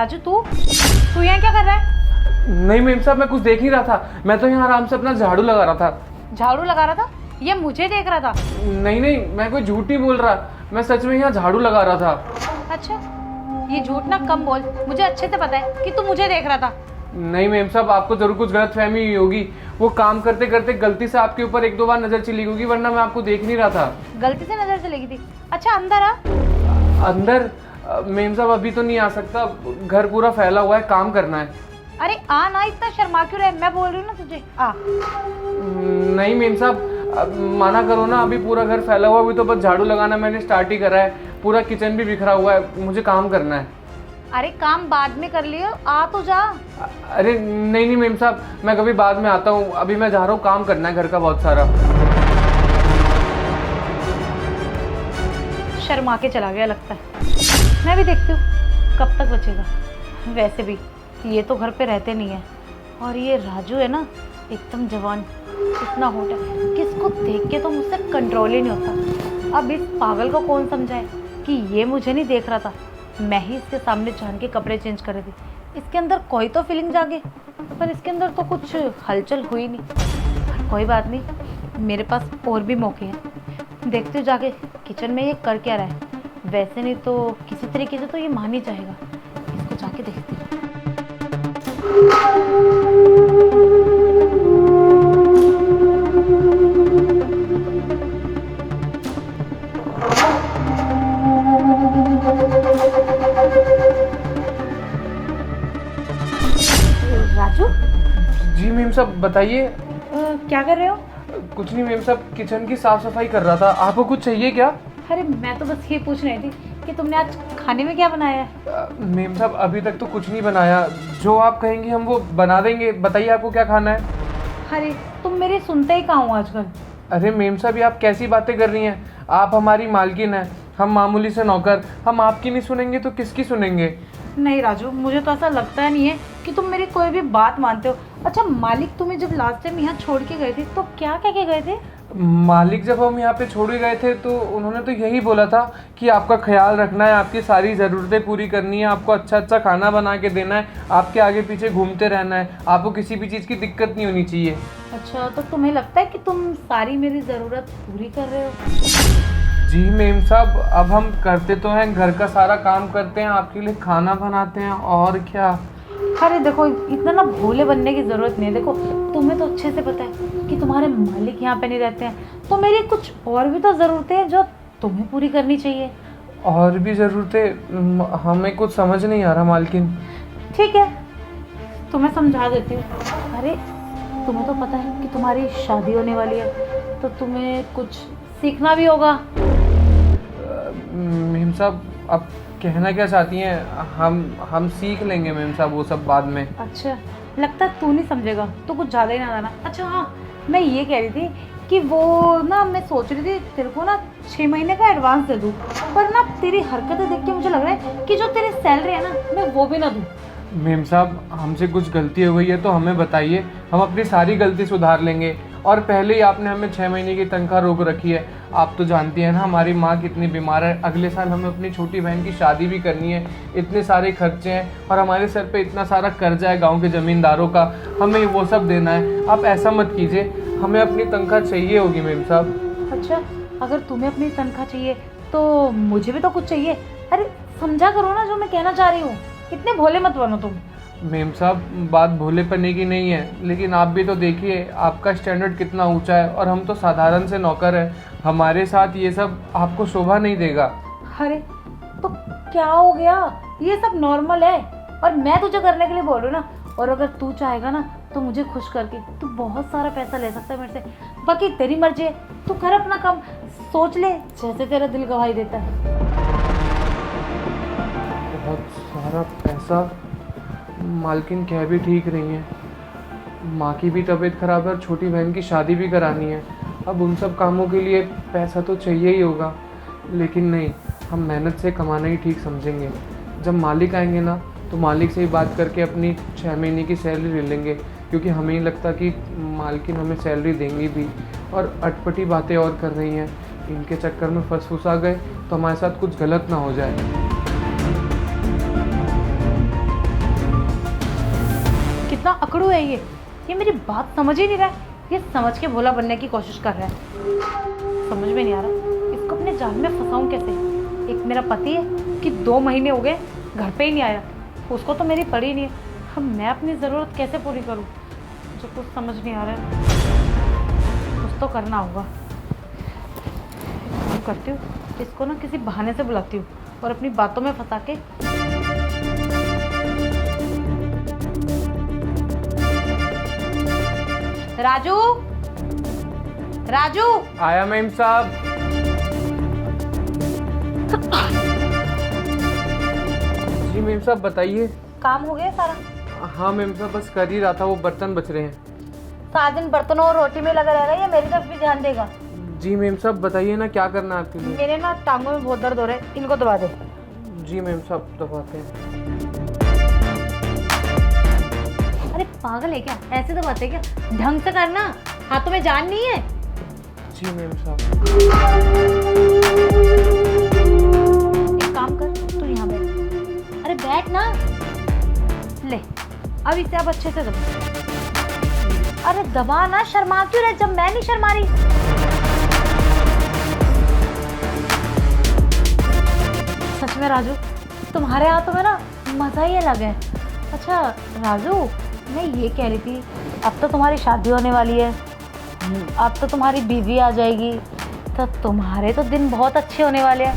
राजू तू यहाँ क्या कर रहा है? नहीं मेम साहब, मैं कुछ देख नहीं रहा था। मैं तो यहाँ आराम से अपना झाड़ू लगा रहा था। झाड़ू लगा रहा था या मुझे देख रहा था? नहीं नहीं, मैं कोई झूठ नहीं बोल रहा, मैं सच में यहाँ झाड़ू लगा रहा था। अच्छा, ये झूठ ना कम बोल, मुझे अच्छे से पता है कि तू मुझे देख रहा था। नहीं मेम साहब, आपको जरूर कुछ गलतफहमी हुई होगी। वो काम करते करते गलती से आपके ऊपर एक दो बार नजर चली होगी, वरना मैं आपको देख नहीं रहा था। गलती से नजर चली गई थी? अच्छा अंदर आ। अंदर? मेम साहब अभी तो नहीं आ सकता, घर पूरा फैला हुआ है, काम करना है। अरे आ ना, इतना शर्मा क्यों रहे, मैं बोल रही हूँ ना तुझे, आ। नहीं मेम साहब, माना करो ना, अभी पूरा घर फैला हुआ है, अभी तो बस झाड़ू लगाना मैंने स्टार्ट ही करा है। पूरा किचन भी बिखरा हुआ है, मुझे काम करना है। अरे काम बाद में कर लियो, आ तो जा। अरे नहीं नहीं मेम साहब, मैं कभी बाद में आता हूँ, अभी मैं जा रहा हूँ, काम करना है घर का बहुत सारा। शर्मा के चला गया लगता है। मैं भी देखती हूँ कब तक बचेगा। वैसे भी ये तो घर पे रहते नहीं है, और ये राजू है ना, एकदम जवान, इतना होट है, किसको देख के तो मुझसे कंट्रोल ही नहीं होता। अब इस पागल को कौन समझाए कि ये मुझे नहीं देख रहा था, मैं ही इसके सामने जान के कपड़े चेंज कर रही थी। इसके अंदर कोई तो फीलिंग जागे, पर इसके अंदर तो कुछ हलचल हुई नहीं। पर कोई बात नहीं, मेरे पास और भी मौके हैं। देखती हूँ जाके किचन में ये कर क्या रहा है। वैसे नहीं तो किसी तरीके से तो ये मान ही जाएगा। इसको जाके देखती हूँ। राजू? जी मेम साहब बताइए। क्या कर रहे हो? कुछ नहीं मेम साहब, किचन की साफ सफाई कर रहा था। आपको कुछ चाहिए क्या? अरे मैं तो बस ये पूछ रही थी कि तुमने आज खाने में क्या बनाया है? मेम साहब अभी तक तो कुछ नहीं बनाया, जो आप कहेंगे हम वो बना देंगे। बताइए आपको क्या खाना है? अरे तुम मेरी सुनते ही कहाँ हो आजकल। अरे मेम साहब ये आप कैसी बातें कर रही हैं? आप हमारी मालकिन हैं, हम मामूली से नौकर, हम आपकी नहीं सुनेंगे तो किसकी सुनेंगे? नहीं राजू, मुझे तो ऐसा लगता नहीं है कि तुम मेरी कोई भी बात मानते हो। अच्छा मालिक तुम्हें जब लास्ट टाइम यहाँ छोड़ के गए थे तो क्या कह के गए थे? मालिक जब हम यहाँ पे छोड़ के गए थे तो उन्होंने तो यही बोला था कि आपका ख्याल रखना है, आपकी सारी ज़रूरतें पूरी करनी है, आपको अच्छा अच्छा खाना बना के देना है, आपके आगे पीछे घूमते रहना है, आपको किसी भी चीज़ की दिक्कत नहीं होनी चाहिए। अच्छा तो तुम्हें लगता है कि तुम सारी मेरी ज़रूरत पूरी कर रहे हो? जी मेम साहब, अब हम करते तो हैं, घर का सारा काम करते हैं, आपके लिए खाना बनाते हैं, और क्या। अरे देखो, इतना ना भोले बनने की ज़रूरत नहीं है। देखो तुम्हें तो अच्छे से पता है कि तुम्हारे मालिक यहाँ पे नहीं रहते हैं, तो मेरी कुछ और भी तो ज़रूरतें हैं जो तुम्हें पूरी करनी चाहिए। और भी ज़रूरतें? हमें कुछ समझ नहीं आ रहा मालकिन। ठीक है, तुम्हें समझा देती हूँ। अरे तुम्हें तो पता है कि तुम्हारी शादी होने वाली है, तो तुम्हें कुछ सीखना भी होगा। मेम साहब आप कहना क्या चाहती हैं? हम सीख लेंगे मेम साहब वो सब बाद में। अच्छा लगता है तू नहीं समझेगा तो कुछ ज़्यादा ही ना जाना। अच्छा हाँ, मैं ये कह रही थी कि वो ना, मैं सोच रही थी तेरे को ना 6 महीने का एडवांस दे दूँ, पर ना तेरी हरकतें देख के मुझे लग रहा है कि जो तेरी सैलरी है ना, मैं वो भी ना दूँ। मेम साहब हमसे कुछ गलती हो गई है तो हमें बताइए, हम अपनी सारी गलती सुधार लेंगे। और पहले ही आपने हमें 6 महीने की तनख्वाह रोक रखी है। आप तो जानती हैं ना हमारी माँ कितनी बीमार है, अगले साल हमें अपनी छोटी बहन की शादी भी करनी है, इतने सारे खर्चे हैं, और हमारे सर पे इतना सारा कर्जा है गांव के ज़मींदारों का, हमें वो सब देना है। आप ऐसा मत कीजिए, हमें अपनी तनख्वाह चाहिए होगी मेम साहब। अच्छा अगर तुम्हें अपनी तनख्वाह चाहिए तो मुझे भी तो कुछ चाहिए। अरे समझा करो ना जो मैं कहना चाह रही हूँ, इतने भोले मत बनो तुम। मेम साहब बात भोलेपने की नहीं है, लेकिन आप भी तो देखिए आपका स्टैंडर्ड कितना ऊंचा है, और हम तो साधारण से नौकर हैं, हमारे साथ ये सब आपको शोभा नहीं देगा। अरे तो क्या हो गया, ये सब नॉर्मल है, और मैं तुझे करने के लिए बोल रही हूँ ना। और अगर तू चाहेगा ना तो मुझे खुश करके तू बहुत सारा पैसा ले सकता है मेरे से, बाकी तेरी मर्जी है। तू कर अपना काम, सोच ले जैसे तेरा दिल गवाही देता है। बहुत सारा पैसा? मालकिन कह भी ठीक रही हैं, माँ की भी तबीयत ख़राब है और छोटी बहन की शादी भी करानी है। अब उन सब कामों के लिए पैसा तो चाहिए ही होगा, लेकिन नहीं, हम मेहनत से कमाना ही ठीक समझेंगे। जब मालिक आएंगे ना तो मालिक से ही बात करके अपनी 6 महीने की सैलरी ले लेंगे, क्योंकि हमें ही लगता कि मालकिन हमें सैलरी देंगी भी, और अटपटी बातें और कर रही हैं। इनके चक्कर में फंस गए तो हमारे साथ कुछ गलत ना हो जाए। पकड़ू है ये मेरी बात समझ ही नहीं रहा है। ये समझ के भोला बनने की कोशिश कर रहा है। समझ में नहीं आ रहा इसको अपने जाल में फंसाऊं कैसे। एक मेरा पति है कि 2 महीने हो गए घर पे ही नहीं आया, उसको तो मेरी पड़ी नहीं है। अब मैं अपनी ज़रूरत कैसे पूरी करूं, मुझे कुछ समझ नहीं आ रहा है। कुछ तो करना होगा। काम करती हूँ, इसको ना किसी बहाने से बुलाती हूँ और अपनी बातों में फंसा के राजू, राजू। आया मेम साहब। जी मेम साहब बताइए। काम हो गया सारा? हाँ मेम साहब बस कर ही रहा था, वो बर्तन बच रहे हैं। सारा दिन बर्तनों और रोटी में लगा रहेगा या मेरी तरफ भी ध्यान देगा? जी मेम साहब बताइए ना क्या करना है आपके लिए। मेरे ना टांगों में बहुत दर्द हो रहा है, इनको दबा दे। जी मेम साहब दबाते हैं। अरे पागल है क्या, ऐसे दबाते क्या? ढंग से करना, हाथों में जान नहीं है। जी मेम साहब। एक काम कर, तू यहाँ बैठ। अरे बैठ ना। ले अब इसे अब अच्छे से दबा। अरे दबा ना, शर्मा क्यों रहे जब मैं नहीं शर्मा रही। सच में राजू तुम्हारे हाथों में ना मजा ही अलग है। अच्छा राजू, मैं ये कह रही थी, अब तो तुम्हारी शादी होने वाली है, अब तो तुम्हारी बीवी आ जाएगी, तो तुम्हारे तो दिन बहुत अच्छे होने वाले हैं।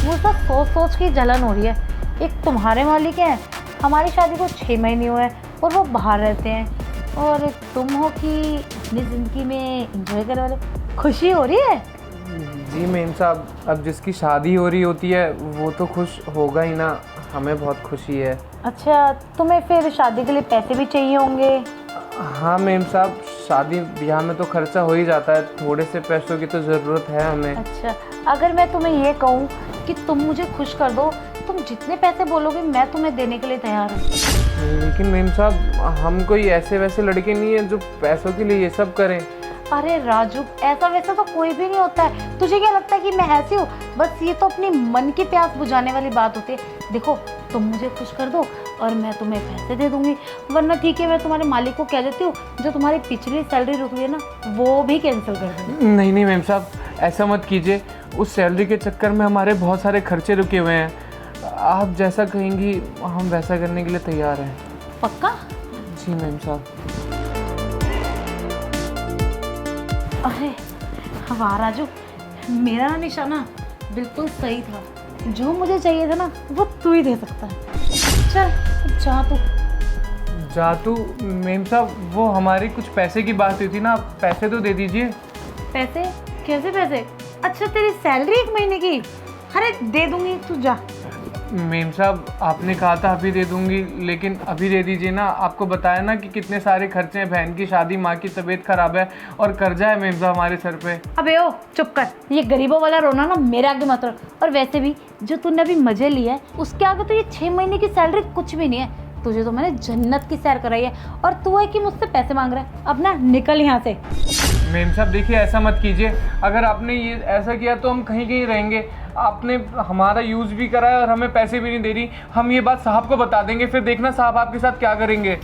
वो सब सोच सोच की जलन हो रही है। एक तुम्हारे मालिक हैं, हमारी शादी को 6 महीने हुए हैं और वो बाहर रहते हैं, और एक तुम हो कि अपनी ज़िंदगी में एंजॉय करने वाले। खुशी हो रही है? जी मेम साहब अब जिसकी शादी हो रही होती है वो तो खुश होगा ही ना, हमें बहुत खुशी है। अच्छा तुम्हें फिर शादी के लिए पैसे भी चाहिए होंगे? हाँ मेम साहब शादी ब्याह में तो खर्चा हो ही जाता है, थोड़े से पैसों की तो ज़रूरत है हमें। अच्छा अगर मैं तुम्हें ये कहूँ कि तुम मुझे खुश कर दो, तुम जितने पैसे बोलोगे मैं तुम्हें देने के लिए तैयार हूँ। लेकिन मेम साहब हम कोई ऐसे वैसे लड़के नहीं हैं जो पैसों के लिए ये सब करें। अरे राजू ऐसा वैसा तो कोई भी नहीं होता है। तुझे क्या लगता है कि मैं ऐसी हूँ? बस ये तो अपनी मन की प्यास बुझाने वाली बात होती है। देखो तुम मुझे खुश कर दो और मैं तुम्हें पैसे दे दूंगी, वरना ठीक है मैं तुम्हारे मालिक को कह देती हूँ जो तुम्हारी पिछली सैलरी रुक रही है ना वो भी कैंसिल कर दूँगी। नहीं नहीं मेम साहब ऐसा मत कीजिए, उस सैलरी के चक्कर में हमारे बहुत सारे खर्चे रुके हुए हैं। आप जैसा कहेंगी हम वैसा करने के लिए तैयार हैं। पक्का? जी मेम साहब। अरे वाह राजू, मेरा ना निशाना बिल्कुल सही था। जो मुझे चाहिए था ना वो तू ही दे सकता है। चल जा तू। जातू मेम साहब वो हमारी कुछ पैसे की बात हुई थी ना, पैसे तो दे दीजिए। पैसे? कैसे पैसे? अच्छा तेरी सैलरी 1 महीने की? अरे दे दूंगी, तू जा। मेम साहब आपने कहा था अभी दे दूंगी, लेकिन अभी दे दीजिए ना। आपको बताया ना कि कितने सारे खर्चे हैं, बहन की शादी, माँ की तबीयत खराब है और कर्जा है मेम साहब हमारे सर पे। अबे ओ चुप कर, ये गरीबों वाला रोना ना मेरे आगे मत रख। और वैसे भी जो तूने अभी मजे लिया है उसके आगे तो ये 6 महीने की सैलरी कुछ भी नहीं है। तुझे तो मैंने जन्नत की सैर कराई है और तू है कि मुझसे पैसे मांग रहा है। अब ना निकल यहाँ से। मेम साहब देखिए ऐसा मत कीजिए, अगर आपने ये ऐसा किया तो हम कहीं कहीं रहेंगे। आपने हमारा यूज़ भी करा है और हमें पैसे भी नहीं दे रही। हम ये बात साहब को बता देंगे, फिर देखना साहब आपके साथ क्या करेंगे।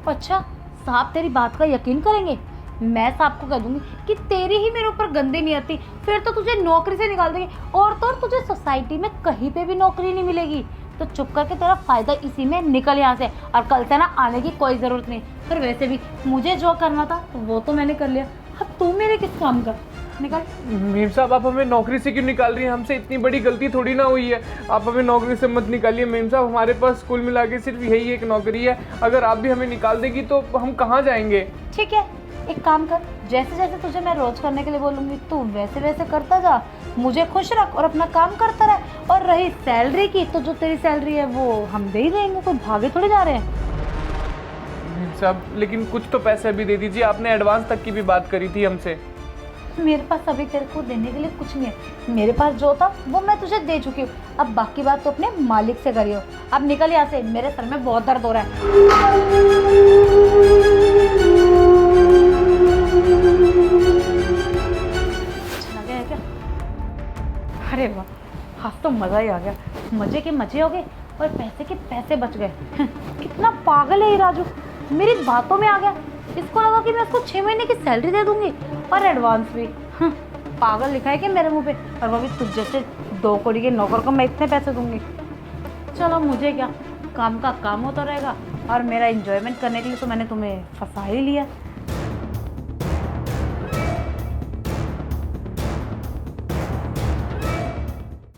अच्छा साहब तेरी बात का यकीन करेंगे? मैं साहब को कह दूंगी कि तेरी ही मेरे ऊपर गंदे नहीं आती, फिर तो तुझे नौकरी से निकाल देंगे और तो और तुझे सोसाइटी में कहीं पे भी नौकरी नहीं मिलेगी। तो चुप करके तेरा फ़ायदा इसी में, निकल यहाँ से। और कल से ना आने की कोई ज़रूरत नहीं। फिर वैसे भी मुझे जो करना था वो तो मैंने कर लिया, अब तू मेरे किस काम का? निकल। मेम साहब आप हमें नौकरी से क्यों निकाल रही हैं? हमसे इतनी बड़ी गलती थोड़ी ना हुई है। आप हमें नौकरी से मत निकालिए मेम साहब, हमारे पास कुल मिला के सिर्फ यही एक नौकरी है। अगर आप भी हमें निकाल देगी तो हम कहाँ जाएंगे? ठीक है एक काम कर, जैसे जैसे तुझे मैं रोज करने के लिए बोलूँगी तू वैसे वैसे करता जा, मुझे खुश रख और अपना काम करता रह। और रही सैलरी की तो जो तेरी सैलरी है वो हम दे ही देंगे, कोई भागे थोड़े जा रहे हैं। मेम साहब लेकिन कुछ तो पैसे अभी दे दीजिए, आपने एडवांस तक की भी बात करी थी हमसे। मेरे पास अभी तेरे को देने के लिए कुछ नहीं है, मेरे पास जो था वो मैं तुझे दे चुकी हूँ। अब बाकी बात तो अपने मालिक से करियो। अब निकल यहाँ से, मेरे सर में बहुत दर्द हो रहा है। अच्छा लगा है क्या? अरे वाह आज तो मज़ा ही आ गया। मज़े के मज़े हो गए और पैसे के पैसे बच गए। कितना पागल है ये राजू, मेरी बातों में आ गया। इसको लगा कि मैं उसको 6 महीने की सैलरी दे दूंगी और एडवांस भी। पागल लिखा है कि मेरे मुंह पे, और वो भी तुझ जैसे 2 कौड़ी के नौकर को मैं इतने पैसे दूंगी। चलो मुझे क्या, काम का काम होता रहेगा, और मेरा एंजॉयमेंट करने के लिए तो मैंने तुम्हें फंसा ही लिया।